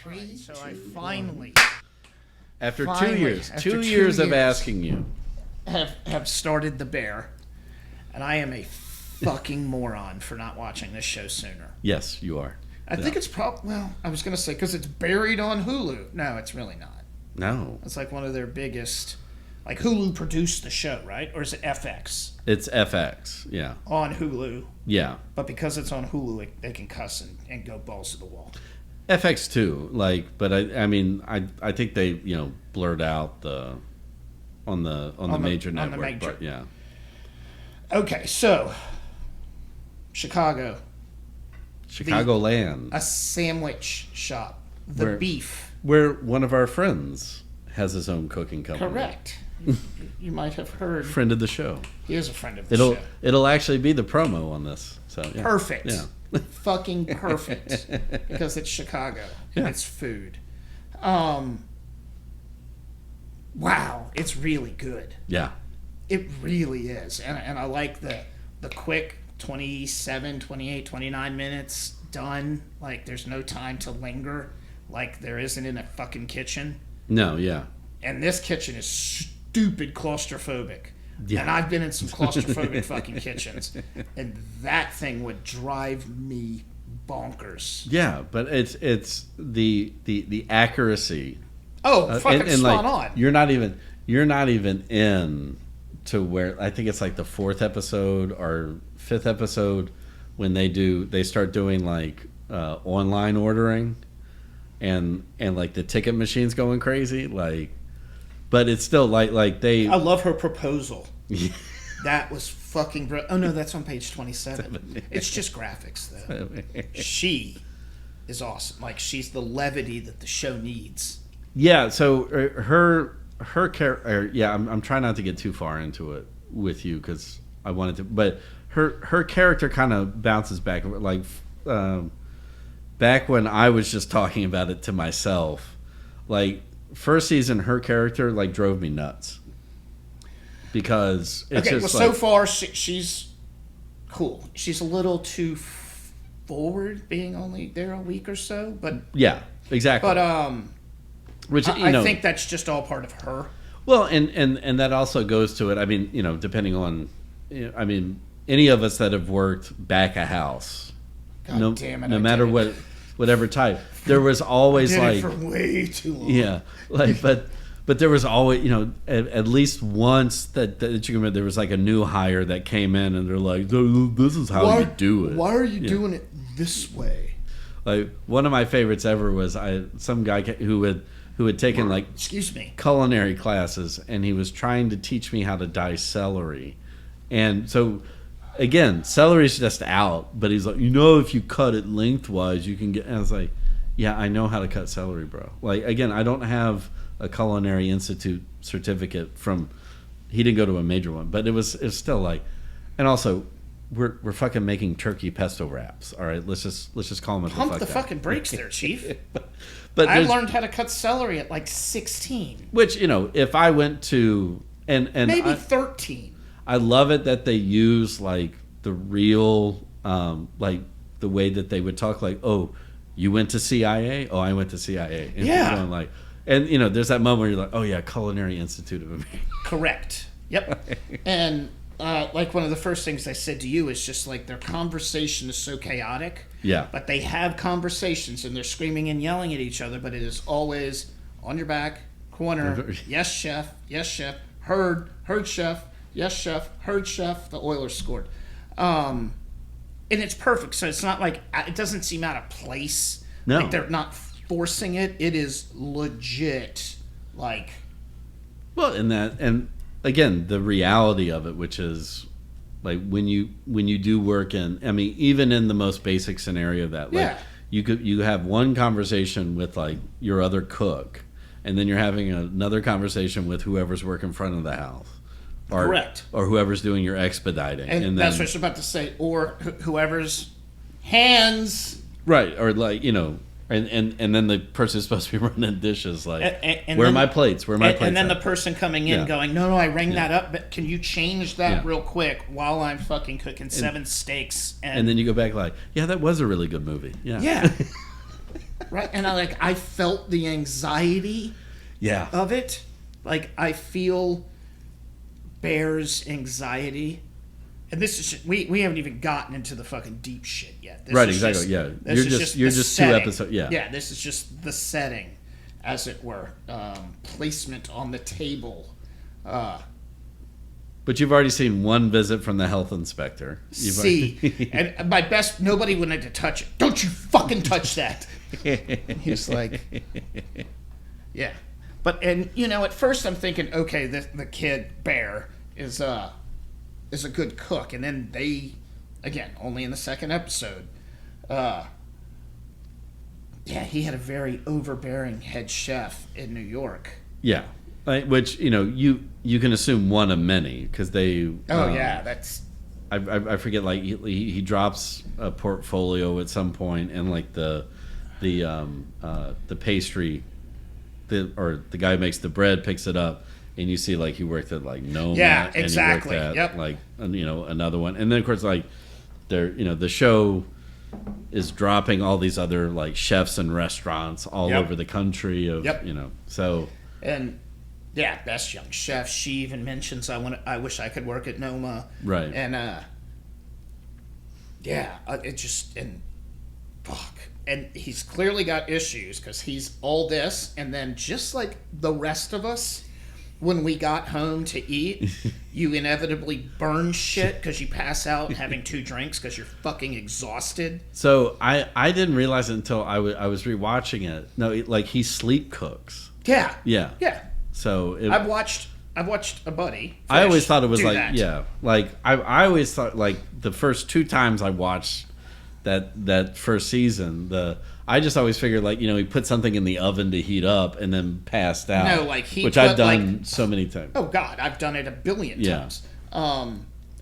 Right, so I finally After Finally, 2 years of asking you. have started The Bear, and I am a fucking moron for not watching this show sooner. Yes, you are. I think it's well, I was going to say because it's buried on Hulu. No, it's really not. No. It's like one of their biggest. Like Hulu produced the show, right? Or is it FX? It's FX, yeah. On Hulu. Yeah. But because it's on Hulu, they can cuss and go balls to the wall. FX too, but I think they blurred out the on the major network, but yeah. Okay, so Chicagoland, a sandwich shop, the Beef, where one of our friends has his own cooking company. Correct. You might have heard. Friend of the show. He is a friend of the show. It'll actually be the promo on this. So yeah. Perfect. Yeah. Fucking perfect. Because it's Chicago and it's food. Wow, it's really good. Yeah. It really is. And I like the quick 27, 28, 29 minutes done. Like there's no time to linger like there isn't in a fucking kitchen. No, yeah. And this kitchen is stupid claustrophobic. Yeah. And I've been in some claustrophobic fucking kitchens. And that thing would drive me bonkers. Yeah, but it's the accuracy. Oh, fucking spot on. You're not even in to where I think it's like the 4th episode or 5th episode when they start doing like online ordering and like the ticket machine's going crazy, like. But it's still like they. I love her proposal. That was fucking. Oh no, that's on page 27. It's just graphics though. She is awesome. Like she's the levity that the show needs. Yeah. So her character. Yeah, I'm trying not to get too far into it with you because I wanted to. But her character kind of bounces back, like back when I was just talking about it to myself, like. First season, her character like drove me nuts because it's just so far she's cool. She's a little too forward, being only there a week or so. But yeah, exactly. But which I think that's just all part of her. Well, and that also goes to it. I mean, depending on, any of us that have worked back a house, God damn it, no matter whatever type. There was always I did like it for way too long. Yeah, like but there was always at least once that you can remember there was like a new hire that came in and they're like, this is how you do it. Why are you doing it this way? Like one of my favorites ever was some guy who had taken like culinary classes and he was trying to teach me how to dice celery, and so. Again, celery's just out, but he's like, if you cut it lengthwise, you can get. And I was like, yeah, I know how to cut celery, bro. Like, again, I don't have a culinary institute certificate from. He didn't go to a major one, but it's still like, and also, we're fucking making turkey pesto wraps. All right, let's just call them. Pump the fucking brakes there, Chief. but I learned how to cut celery at like 16. Which if I went to and maybe 13. I love it that they use like the real, like the way that they would talk, like, "Oh, you went to CIA? Oh, I went to CIA." And going like, and there's that moment where you're like, "Oh yeah, Culinary Institute of America." Correct. Yep. And like one of the first things I said to you is just like their conversation is so chaotic. Yeah. But they have conversations and they're screaming and yelling at each other, but it is always on your back, corner. Yes, chef. Yes, chef. Heard chef. Yes, chef. Heard chef. The Oilers scored. And it's perfect. So it's not like it doesn't seem out of place. No. Like they're not forcing it. It is legit. Like. Well, and again, the reality of it, which is like when you do work in, even in the most basic scenario that like you have one conversation with like your other cook, and then you're having another conversation with whoever's working in front of the house. Correct. Or whoever's doing your expediting. And that's what I was about to say. Or whoever's hands. Right. Or like, and then the person's supposed to be running dishes like, and where are my plates? Where are my plates? And then the person coming in going, no, I rang that up, but can you change that real quick while I'm fucking cooking 7 steaks? And then you go back like, yeah, that was a really good movie. Yeah. Yeah. Right, and I felt the anxiety of it. Like, I feel Bear's anxiety. And this is we haven't even gotten into the fucking deep shit yet. This right, is exactly. Just, you're just setting. 2 episodes. Yeah. Yeah, this is just the setting, as it were. Placement on the table. But you've already seen one visit from the health inspector. And my best, nobody wanted to touch it. Don't you fucking touch that. He's like, yeah. But, and, you know, at first I'm thinking, okay, the kid, Bear, is a good cook. And then they, again, only in the second episode, he had a very overbearing head chef in New York. Yeah. Which, you know, you can assume one of many, because they... that's... I forget, like, he drops a portfolio at some point, and, like, the pastry... the guy who makes the bread picks it up, and you see, like, he worked at, like, Noma. Yeah, exactly. And he worked at, like, you know, another one. And then, of course, like, the show is dropping all these other, like, chefs and restaurants all over the country of, you know, so... And, yeah, best young chef. She even mentions, I wish I could work at Noma. Right. And, it just, and, fuck. And he's clearly got issues because he's all this, and then just like the rest of us, when we got home to eat, you inevitably burn shit because you pass out having 2 drinks because you're fucking exhausted. So I didn't realize it until I was rewatching it. No, like he sleep cooks. Yeah. Yeah. Yeah. So I've watched a buddy. I always thought it was like that. like I always thought like the first 2 times I watched that first season, I just always figured, like, you know, he put something in the oven to heat up and then passed out. No, like which I've done so many times. Oh God, I've done it a billion times.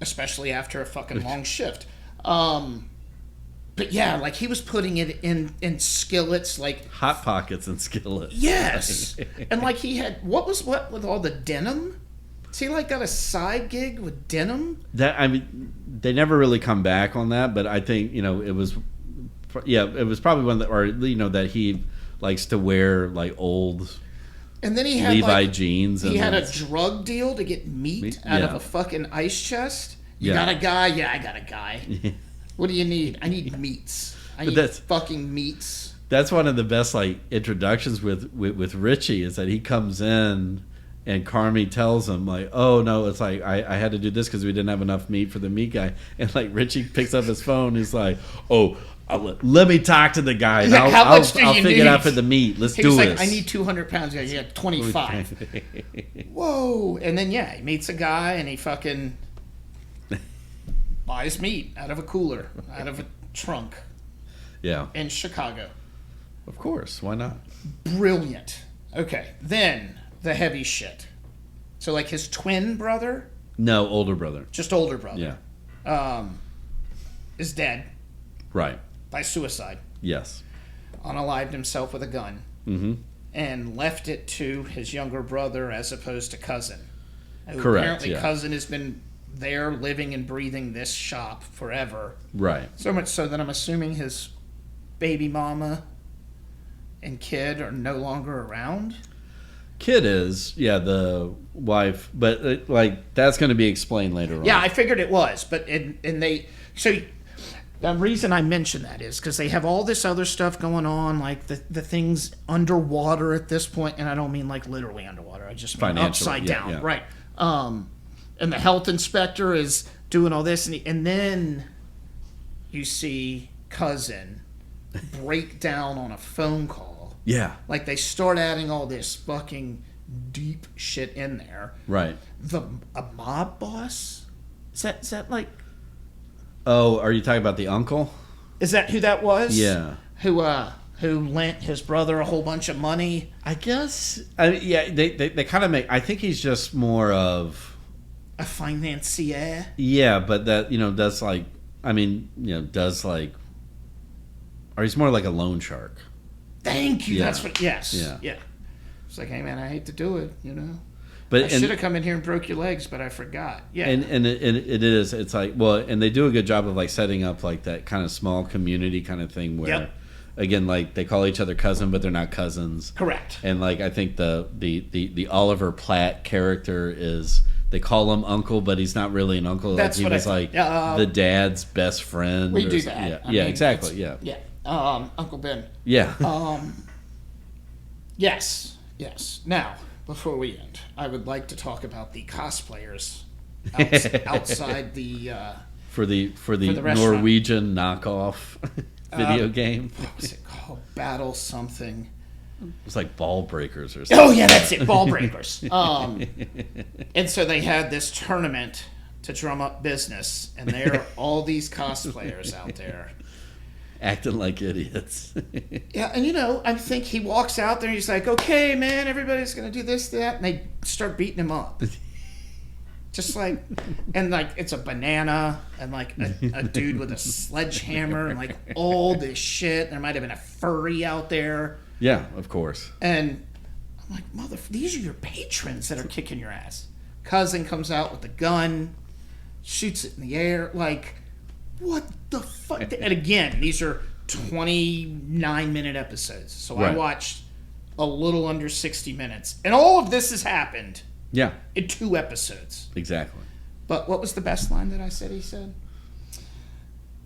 Especially after a fucking long shift. But yeah, like he was putting it in skillets, like Hot Pockets and skillets. Yes, and like he had what with all the denim. Has he like got a side gig with denim? That, I mean, they never really come back on that, but I think, you know, it was probably one that, or, you know, that he likes to wear like old and then he had Levi like, jeans. He had a drug deal to get meat out of a fucking ice chest. You got a guy? Yeah, I got a guy. What do you need? I need meats. I need fucking meats. That's one of the best like introductions with Richie, is that he comes in and Carmy tells him, like, oh no, it's like I had to do this because we didn't have enough meat for the meat guy. And like Richie picks up his phone, he's like, oh, let me talk to the guy. And I'll figure it out for the meat. Let's do this. He's like, I need 200 pounds. Yeah, 25. Whoa. And then he meets a guy and he fucking buys meat out of a cooler, out of a trunk. Yeah. In Chicago. Of course. Why not? Brilliant. Okay. Then the heavy shit. So like his twin brother? No, older brother. Just older brother. Yeah. Is dead. Right. By suicide. Yes. Unalived himself with a gun. Mm-hmm. And left it to his younger brother as opposed to cousin. Correct. Apparently cousin has been there living and breathing this shop forever. Right. So much so that I'm assuming his baby mama and kid are no longer around. Kid is, the wife, but like that's going to be explained later on. Yeah, I figured it was, but so the reason I mention that is because they have all this other stuff going on, like the things underwater at this point, and I don't mean like literally underwater. I just mean upside down, right? And the health inspector is doing all this, and then you see cousin break down on a phone call. Yeah. Like they start adding all this fucking deep shit in there. Right. A mob boss? Is that like... Oh, are you talking about the uncle? Is that who that was? Yeah. Who lent his brother a whole bunch of money? I guess. They kind of make... I think he's just more of... A financier? Yeah, but that, does like... I mean, does like... Or he's more like a loan shark. Thank you. Yeah. That's what. Yes. Yeah. It's like, hey man, I hate to do it. But I should have come in here and broke your legs, but I forgot. Yeah. And it is. It's like, well, and they do a good job of like setting up like that kind of small community kind of thing where, again, like they call each other cousin, but they're not cousins. Correct. And like I think the Oliver Platt character is, they call him uncle, but he's not really an uncle. That's like he what was like the dad's best friend. We do something. that. Yeah, exactly. Yeah. Yeah. Uncle Ben. Yeah. Yes. Now, before we end, I would like to talk about the cosplayers outside the for the restaurant. Norwegian knockoff video game. What was it called? Battle something. It was like Ball Breakers or something. Oh yeah, that's it. Ball Breakers. And so they had this tournament to drum up business, and there are all these cosplayers out there acting like idiots. Yeah, and I think he walks out there and he's like, okay, man, everybody's going to do this, that, and they start beating him up. Just like, and like, it's a banana and like a dude with a sledgehammer and like all this shit. There might have been a furry out there. Yeah, of course. And I'm like, these are your patrons that are kicking your ass. Cousin comes out with a gun, shoots it in the air, like, what the fuck? And again, these are 29-minute episodes. So right. I watched a little under 60 minutes. And all of this has happened in 2 episodes. Exactly. But what was the best line that I said he said?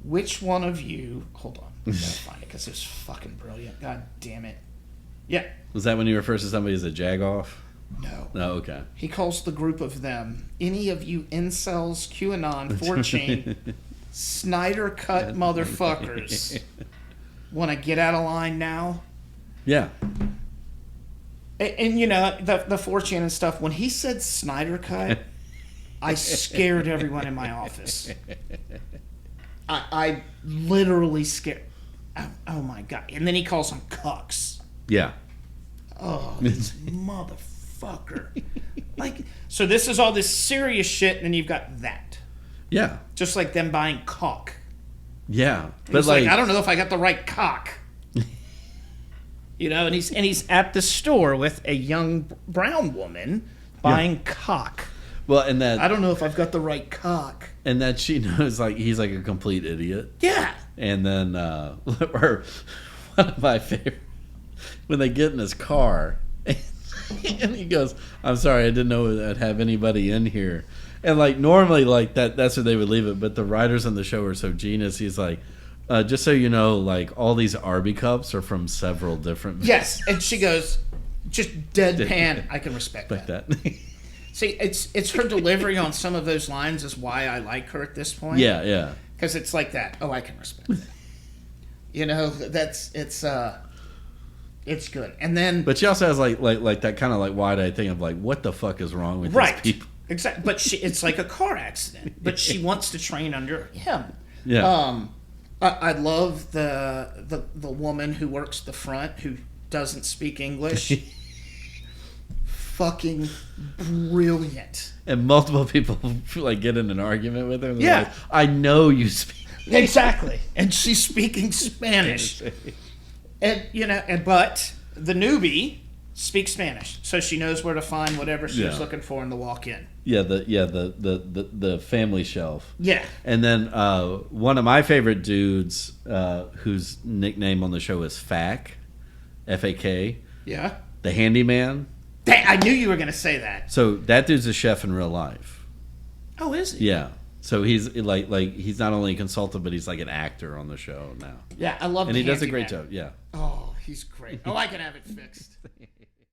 Which one of you... Hold on. I gotta find it because it's fucking brilliant. God damn it. Yeah. Was that when you refer to somebody as a jagoff? No. No, okay. He calls the group of them, any of you incels, QAnon, 4chan... Snyder cut motherfuckers want to get out of line now. Yeah. And the 4chan and stuff, when he said Snyder cut, I scared everyone in my office. I literally scared. Oh my God. And then he calls them cucks. Yeah. Oh, this motherfucker. So this is all this serious shit, and then you've got that. Yeah. Just like them buying cock. Yeah. But like, I don't know if I got the right cock. And he's at the store with a young brown woman buying cock. Well, and that I don't know if I've got the right cock. And that she knows like he's like a complete idiot. Yeah. And then or one of my favorite, when they get in his car and he goes, "I'm sorry, I didn't know I'd have anybody in here." And like normally like that's where they would leave it, but the writers on the show are so genius. He's like, just so you know, like all these Arby cups are from several different. Yes, and she goes, just deadpan. I can respect that. See, it's her delivery on some of those lines is why I like her at this point. Yeah, yeah. Because it's like that. Oh, I can respect that. It's good. And then, but she also has like that kind of like wide-eyed thing of like, what the fuck is wrong with these people? Exactly, but it's like a car accident. But she wants to train under him. Yeah. I love the woman who works the front who doesn't speak English. Fucking brilliant. And multiple people like get in an argument with her. Yeah. Like, I know you speak. Exactly, and she's speaking Spanish. But the newbie speaks Spanish, so she knows where to find whatever she's looking for in the walk-in. Yeah, the family shelf. Yeah. And then one of my favorite dudes, whose nickname on the show is Fak, F-A-K. Yeah. The handyman. I knew you were going to say that. So that dude's a chef in real life. Oh, is he? Yeah. So he's like he's not only a consultant, but he's like an actor on the show now. Yeah, I love. And he does a great job. Yeah. Oh, he's great. Oh, I can have it fixed.